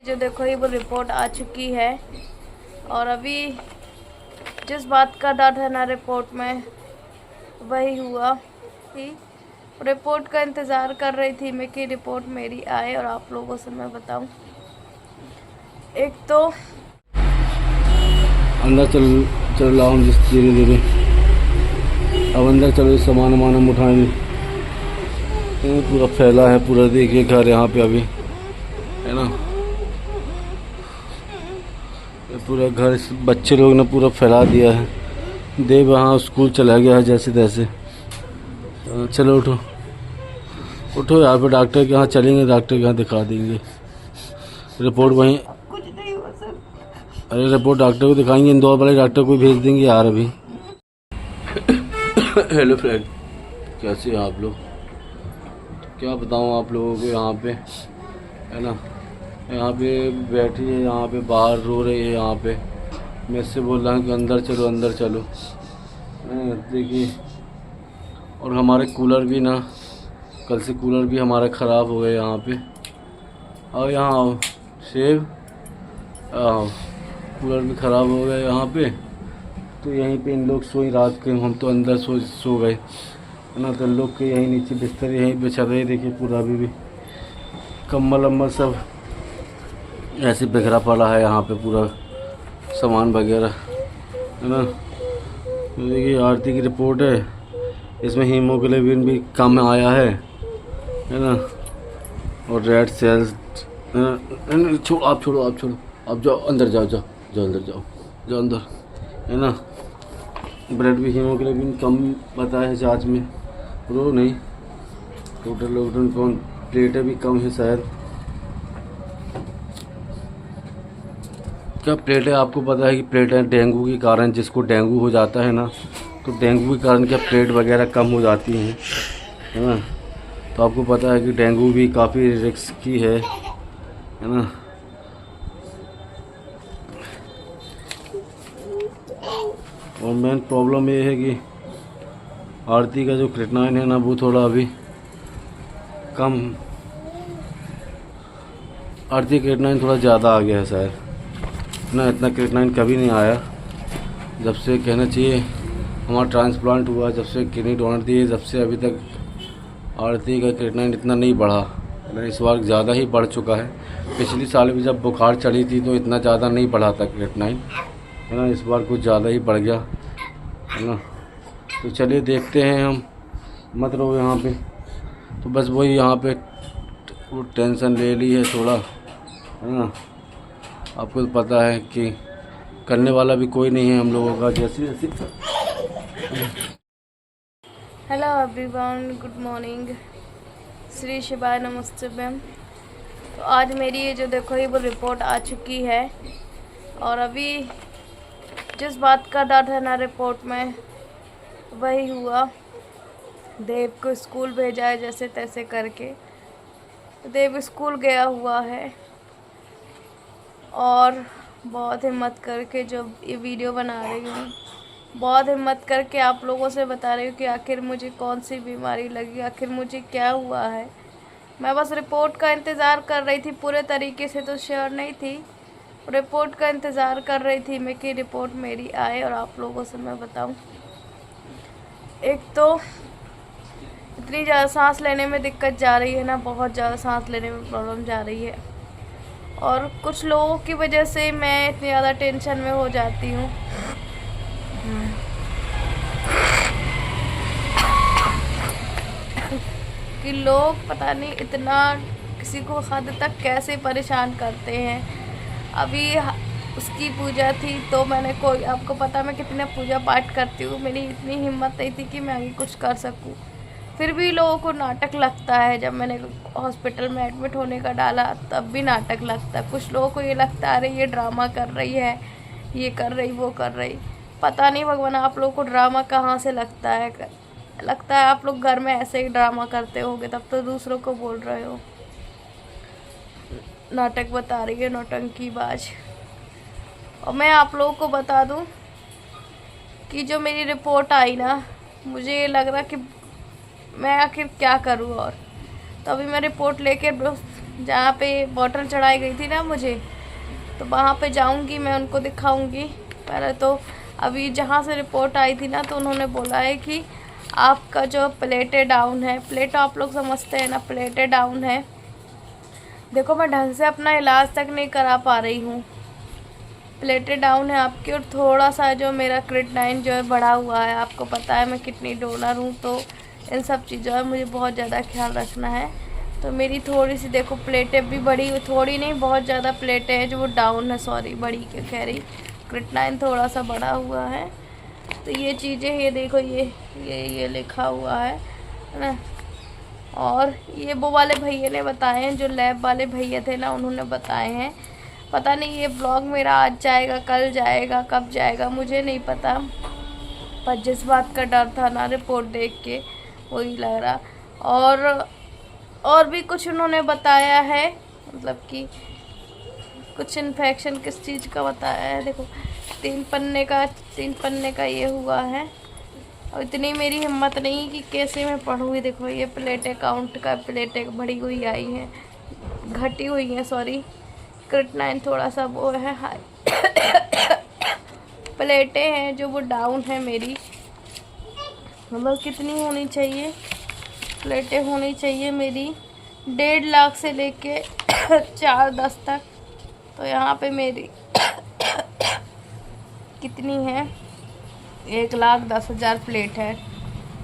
जो देखो ये वो रिपोर्ट आ चुकी है और अभी जिस बात का डर है ना रिपोर्ट में वही हुआ थी। रिपोर्ट का इंतज़ार कर रही थी मैं कि रिपोर्ट मेरी आए और आप लोगों से मैं बताऊं। एक तो अंदर चल रहा हूँ धीरे धीरे। अब अंदर चलो, सामान वामान हम उठाएंगे। ये पूरा फैला है, पूरा देखिए घर यहाँ पे अभी है ना। ये पूरा घर बच्चे लोग ने पूरा फैला दिया है। देव वहाँ स्कूल चला गया है जैसे तैसे। चलो उठो उठो, यहाँ पे डॉक्टर के यहाँ चलेंगे, डॉक्टर के यहाँ दिखा देंगे। रिपोर्ट वहीं, कुछ नहीं हुआ सर। अरे रिपोर्ट डॉक्टर को दिखाएंगे, इंदौर वाले डॉक्टर को भेज देंगे यार अभी। हेलो फ्रेंड, कैसे हैं आप लोग? क्या बताऊं आप लोगों को, यहाँ पे है ना, यहाँ पे बैठी है, यहाँ पे बाहर रो रही है। यहाँ पे मैं इससे बोल रहा हूँ कि अंदर चलो अंदर चलो। देखिए, और हमारे कूलर भी ना, कल से कूलर भी हमारा ख़राब हो गया यहाँ पे। और यहाँ आओ सेब, आओ, कूलर भी ख़राब हो गया यहाँ पे। तो यहीं पे इन लोग सोई रात के, हम तो अंदर सो गए है ना। तो लोग के यहीं नीचे बिस्तर यहीं बिछा रहे। देखिए पूरा अभी भी कम्बल वम्बल सब ऐसे बिखरा पड़ा है यहाँ पे, पूरा सामान वगैरह है ना। तो देखिए आरती की रिपोर्ट है, इसमें हीमोग्लोबिन भी कम आया है ना। और रेड सेल्स है ना। छोड़ो आप जाओ अंदर, जाओ अंदर, जाओ अंदर है ना। ब्लड भी हीमोग्लोबिन कम बताया है जांच में। रो नहीं, टोटल कौन प्लेटें भी कम है शायद। क्या प्लेटें, आपको पता है कि प्लेटें डेंगू के कारण, जिसको डेंगू हो जाता है ना, तो डेंगू के कारण क्या प्लेट वगैरह कम हो जाती हैं है ना। तो आपको पता है कि डेंगू भी काफ़ी रिस्की है ना। और मेन प्रॉब्लम ये है कि आरती का जो क्रिएटिनिन है ना, वो थोड़ा अभी कम, आरती क्रिएटिनिन थोड़ा ज़्यादा आ गया है शायद ना। इतना क्रिएटिनिन कभी नहीं आया जब से, कहना चाहिए हमारा ट्रांसप्लांट हुआ, जब से किडनी डोनर दिए, जब से अभी तक आरती का क्रिएटिनिन इतना नहीं बढ़ा। इस बार ज़्यादा ही बढ़ चुका है। पिछली साल भी जब बुखार चढ़ी थी तो इतना ज़्यादा नहीं बढ़ा था क्रिएटिनिन है ना। इस बार कुछ ज़्यादा ही बढ़ गया है ना। तो चलिए देखते हैं हम, मत रहो यहाँ पे। तो बस वही यहाँ पे वो टेंशन ले ली है थोड़ा है ना। आपको तो पता है कि करने वाला भी कोई नहीं है हम लोगों का, जैसे hello everyone, good morning, Shri शिवाय नमस्ते मैम। तो आज मेरी ये जो देखो ये वो रिपोर्ट आ चुकी है और अभी जिस बात का डर है ना रिपोर्ट में वही हुआ। देव को स्कूल भेजा है जैसे तैसे करके। देव स्कूल गया हुआ है और बहुत हिम्मत करके जो ये वीडियो बना रही हूँ, बहुत हिम्मत करके आप लोगों से बता रही हूँ कि आखिर मुझे कौन सी बीमारी लगी, आखिर मुझे क्या हुआ है। मैं बस रिपोर्ट का इंतज़ार कर रही थी, पूरे तरीके से तो श्योर नहीं थी। रिपोर्ट का इंतज़ार कर रही थी मैं कि रिपोर्ट मेरी आए और आप लोगों से मैं बताऊं। एक तो इतनी ज़्यादा सांस लेने में दिक्कत जा रही है ना, बहुत ज़्यादा सांस लेने में प्रॉब्लम जा रही है। और कुछ लोगों की वजह से मैं इतनी ज़्यादा टेंशन में हो जाती हूँ कि लोग पता नहीं इतना किसी को हद तक कैसे परेशान करते हैं। अभी उसकी पूजा थी तो मैंने कोई, आपको पता मैं कितने पूजा पाठ करती हूँ, मेरी इतनी हिम्मत नहीं थी कि मैं आगे कुछ कर सकूँ। फिर भी लोगों को नाटक लगता है। जब मैंने हॉस्पिटल में एडमिट होने का डाला तब भी नाटक लगता है। कुछ लोगों को ये लगता है अरे ये ड्रामा कर रही है, ये कर रही वो कर रही। पता नहीं भगवान आप लोगों को ड्रामा कहाँ से लगता है। लगता है आप लोग घर में ऐसे ही ड्रामा करते होगे, तब तो दूसरों को बोल रहे हो नाटक बता रही है नौटंकीबाज। और मैं आप लोगों को बता दूं कि जो मेरी रिपोर्ट आई ना, मुझे ये लग रहा कि मैं आखिर क्या करूं। और तो अभी मैं रिपोर्ट लेके जहाँ पे बॉटल चढ़ाई गई थी ना मुझे, तो वहाँ पे जाऊँगी, मैं उनको दिखाऊँगी। पहले तो अभी जहाँ से रिपोर्ट आई थी ना, तो उन्होंने बोला है कि आपका जो प्लेटें डाउन है, प्लेट आप लोग समझते हैं ना, प्लेटें डाउन है। देखो मैं ढंग से अपना इलाज तक नहीं करा पा रही हूँ, प्लेटें डाउन है आपकी। और थोड़ा सा जो मेरा क्रिएटिनिन जो है बढ़ा हुआ है, आपको पता है मैं किडनी डोनर हूँ, तो इन सब चीज़ों में मुझे बहुत ज़्यादा ख्याल रखना है। तो मेरी थोड़ी सी देखो प्लेटें भी बढ़ी, थोड़ी नहीं बहुत ज़्यादा प्लेटें हैं जो वो डाउन है, सॉरी बड़ी क्या कह रही, क्रिएटिनिन थोड़ा सा बढ़ा हुआ है। तो ये चीज़ें, ये देखो ये लिखा हुआ है ना। और ये वो वाले भैया ने बताए हैं, जो लैब वाले भैया थे ना, उन्होंने बताए हैं। पता नहीं ये ब्लॉग मेरा आज जाएगा, कल जाएगा, कब जाएगा मुझे नहीं पता, पर जिस बात का डर था ना रिपोर्ट देख के, वही लग रहा। और भी कुछ उन्होंने बताया है, मतलब कि कुछ इन्फेक्शन किस चीज़ का बताया है। देखो 3 पन्ने का ये हुआ है। और इतनी मेरी हिम्मत नहीं कि कैसे मैं पढ़ूँगी। देखो ये प्लेटें काउंट का, प्लेटें बढ़ी हुई आई हैं, घटी हुई हैं, सॉरी क्रिएटिनिन थोड़ा सा वो है हाई। प्लेटें हैं जो वो डाउन है मेरी, मतलब कितनी होनी चाहिए, प्लेटें होनी चाहिए मेरी 1.5 लाख से लेके 4-10 तक। तो यहाँ पे मेरी कितनी है, 1,10,000 प्लेट है।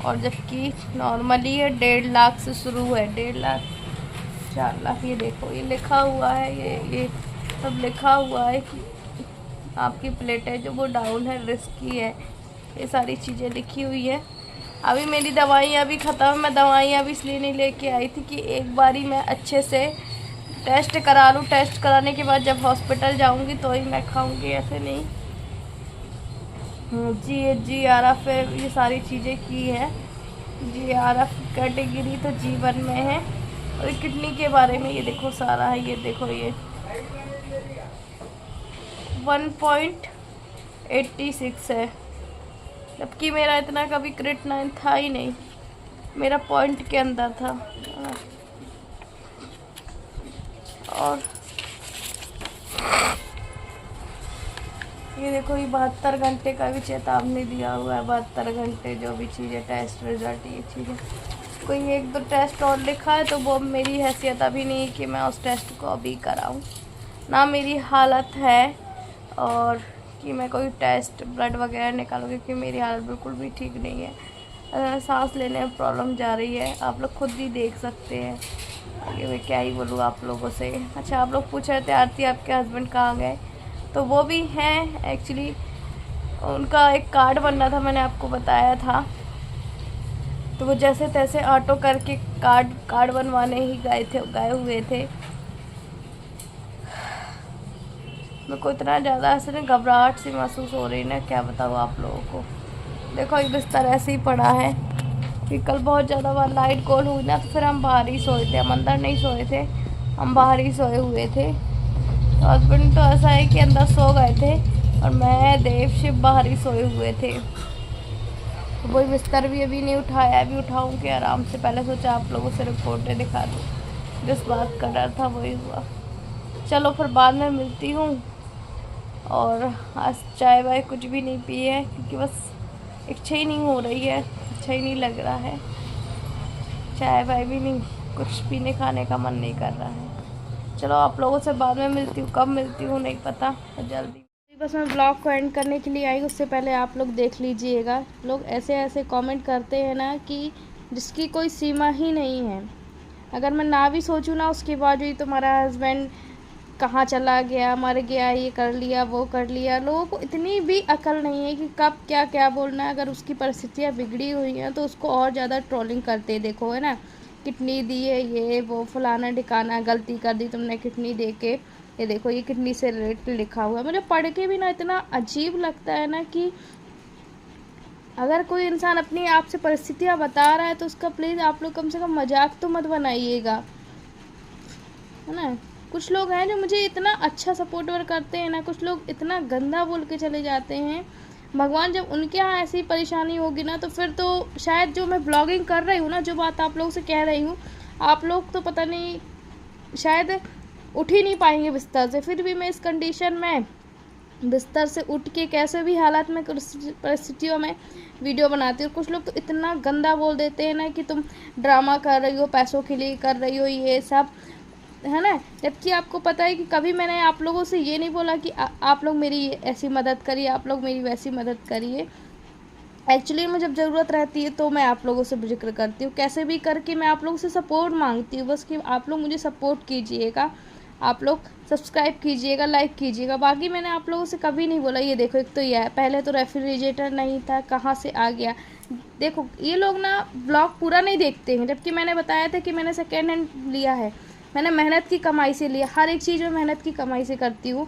और जबकि नॉर्मली है 1.5 लाख से शुरू है, 1.5 लाख 4 लाख। ये देखो ये लिखा हुआ है, ये सब लिखा हुआ है कि आपकी प्लेटें जो वो डाउन है, रिस्की है, ये सारी चीज़ें लिखी हुई है। अभी मेरी दवाइयाँ भी ख़त्म, मैं दवाइयाँ भी इसलिए नहीं लेके आई थी कि एक बारी मैं अच्छे से टेस्ट करा लूँ, टेस्ट कराने के बाद जब हॉस्पिटल जाऊँगी तो ही मैं खाऊँगी, ऐसे नहीं। GRF ये सारी चीज़ें की है, GRF कैटेगरी तो जीवन में है। और किडनी के बारे में ये देखो सारा है, ये देखो ये 1.86 है, जबकि मेरा इतना कभी क्रिएटिनिन था ही नहीं, मेरा पॉइंट के अंदर था। और ये देखो ये 72 घंटे का भी चेतावनी दिया हुआ है, 72 घंटे जो भी चीज़ें टेस्ट रिजल्ट ये चीज़ें। कोई 1-2 टेस्ट और लिखा है, तो वो मेरी हैसियत अभी नहीं कि मैं उस टेस्ट को अभी कराऊं, ना मेरी हालत है और कि मैं कोई टेस्ट ब्लड वगैरह निकालूँ, क्योंकि मेरी हालत बिल्कुल भी ठीक नहीं है। सांस लेने में प्रॉब्लम जा रही है, आप लोग खुद ही देख सकते हैं। आगे मैं क्या ही बोलूँ आप लोगों से। अच्छा आप लोग पूछ रहे थे आरती आपके हस्बैंड कहाँ गए, तो वो भी हैं एक्चुअली, उनका एक कार्ड बनना था, मैंने आपको बताया था। तो वो जैसे तैसे ऑटो करके कार्ड बनवाने ही गए हुए थे। मेरे को इतना ज़्यादा ऐसे घबराहट सी महसूस हो रही ना, क्या बताऊँ आप लोगों को। देखो ये बिस्तर ऐसे ही पड़ा है कि कल बहुत ज़्यादा बार लाइट गोल हुई ना, तो फिर हम बाहर ही सोए थे, हम अंदर नहीं सोए थे, हम बाहर ही सोए हुए थे। तो हस्बैंड तो ऐसा है कि अंदर सो गए थे और मैं देव शिव बाहर ही सोए हुए थे। तो वही बिस्तर भी अभी नहीं उठाया, अभी उठाऊँगी आराम से। पहले सोचा आप लोगों से रिपोर्टें दिखा दूँ, जिस बात का डर था वही हुआ। चलो फिर बाद में मिलती हूँ। और आज चाय वाय कुछ भी नहीं पी है, क्योंकि बस इच्छा ही नहीं हो रही है, अच्छा ही नहीं लग रहा है, चाय वाय भी नहीं, कुछ पीने खाने का मन नहीं कर रहा है। चलो आप लोगों से बाद में मिलती हूँ, कब मिलती हूँ नहीं पता, तो जल्दी। बस मैं ब्लॉग को एंड करने के लिए आई, उससे पहले आप लोग देख लीजिएगा। लोग ऐसे ऐसे कमेंट करते हैं ना कि जिसकी कोई सीमा ही नहीं है। अगर मैं ना भी सोचूं ना, उसके बाद भी तुम्हारा हस्बैंड कहाँ चला गया, मर गया, ये कर लिया, वो कर लिया। लोगों को इतनी भी अकल नहीं है कि कब क्या क्या बोलना है। अगर उसकी परिस्थितियाँ बिगड़ी हुई हैं तो उसको और ज़्यादा ट्रोलिंग करते देखो, है ना, किडनी दी है, ये वो फलाना ठिकाना, गलती कर दी तुमने किडनी दे के। ये देखो ये किडनी से रिलेटेड लिखा हुआ है। मुझे पढ़ के भी ना इतना अजीब लगता है ना कि अगर कोई इंसान अपनी आप से परिस्थितियाँ बता रहा है तो उसका प्लीज़ आप लोग कम से कम मजाक तो मत बनाइएगा, है ना। कुछ लोग हैं जो मुझे इतना अच्छा सपोर्ट करते हैं ना, कुछ लोग इतना गंदा बोल के चले जाते हैं। भगवान जब उनके यहाँ ऐसी परेशानी होगी ना, तो फिर तो शायद जो मैं ब्लॉगिंग कर रही हूँ ना, जो बात आप लोगों से कह रही हूँ, आप लोग तो पता नहीं शायद उठ ही नहीं पाएंगे बिस्तर से, फिर भी मैं इस कंडीशन में बिस्तर से उठ के कैसे भी हालात में, परिस्थितियों में वीडियो बनाती हूँ। कुछ लोग तो इतना गंदा बोल देते हैं ना कि तुम ड्रामा कर रही हो, पैसों के लिए कर रही हो, ये सब है ना। जबकि आपको पता है कि कभी मैंने आप लोगों से ये नहीं बोला कि आप लोग मेरी ऐसी मदद करिए, आप लोग मेरी वैसी मदद करिए। एक्चुअली में जब ज़रूरत रहती है तो मैं आप लोगों से जिक्र करती हूँ, कैसे भी करके मैं आप लोगों से सपोर्ट मांगती हूँ, बस कि आप लोग मुझे सपोर्ट कीजिएगा, आप लोग सब्सक्राइब कीजिएगा, लाइक कीजिएगा। बाकी मैंने आप लोगों से कभी नहीं बोला ये देखो, एक तो यह है, पहले तो रेफ्रिजरेटर नहीं था, कहाँ से आ गया। देखो ये लोग ना ब्लॉग पूरा नहीं देखते हैं, जबकि मैंने बताया था कि मैंने सेकेंड हैंड लिया है, मैंने मेहनत की कमाई से लिया, हर एक चीज़ में मेहनत की कमाई से करती हूँ।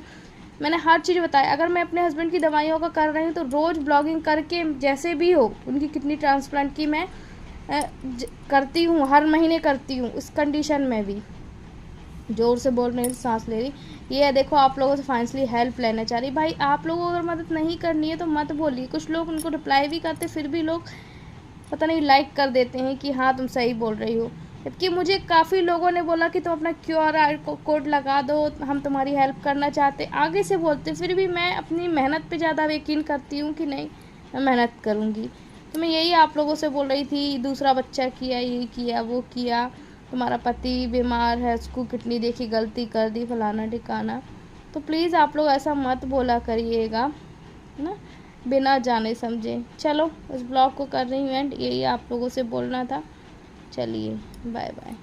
मैंने हर चीज़ बताया। अगर मैं अपने हस्बैंड की दवाइयों का कर रही हूँ तो रोज़ ब्लॉगिंग करके जैसे भी हो, उनकी किडनी ट्रांसप्लांट की मैं करती हूँ, हर महीने करती हूँ। इस कंडीशन में भी ज़ोर से बोल रही, सांस ले रही। ये देखो आप लोगों से फाइनेंशियली हेल्प लेना चाह रही। भाई आप लोगों को अगर मदद नहीं करनी है तो मत बोलिए। कुछ लोग उनको रिप्लाई भी करते, फिर भी लोग पता नहीं लाइक कर देते हैं कि हाँ तुम सही बोल रही हो। जबकि मुझे काफ़ी लोगों ने बोला कि तुम अपना QR कोड लगा दो, हम तुम्हारी हेल्प करना चाहते, आगे से बोलते, फिर भी मैं अपनी मेहनत पे ज़्यादा यकीन करती हूँ कि नहीं मैं मेहनत करूँगी। तो मैं यही आप लोगों से बोल रही थी, दूसरा बच्चा किया, ये किया, वो किया, तुम्हारा पति बीमार है, उसको किडनी देखी, गलती कर दी, फलाना ठिकाना। तो प्लीज़ आप लोग ऐसा मत बोला करिएगा ना, बिना जाने समझे। चलो इस ब्लॉग को कर रही हूँ एंड, यही आप लोगों से बोलना था। चलिए बाय बाय।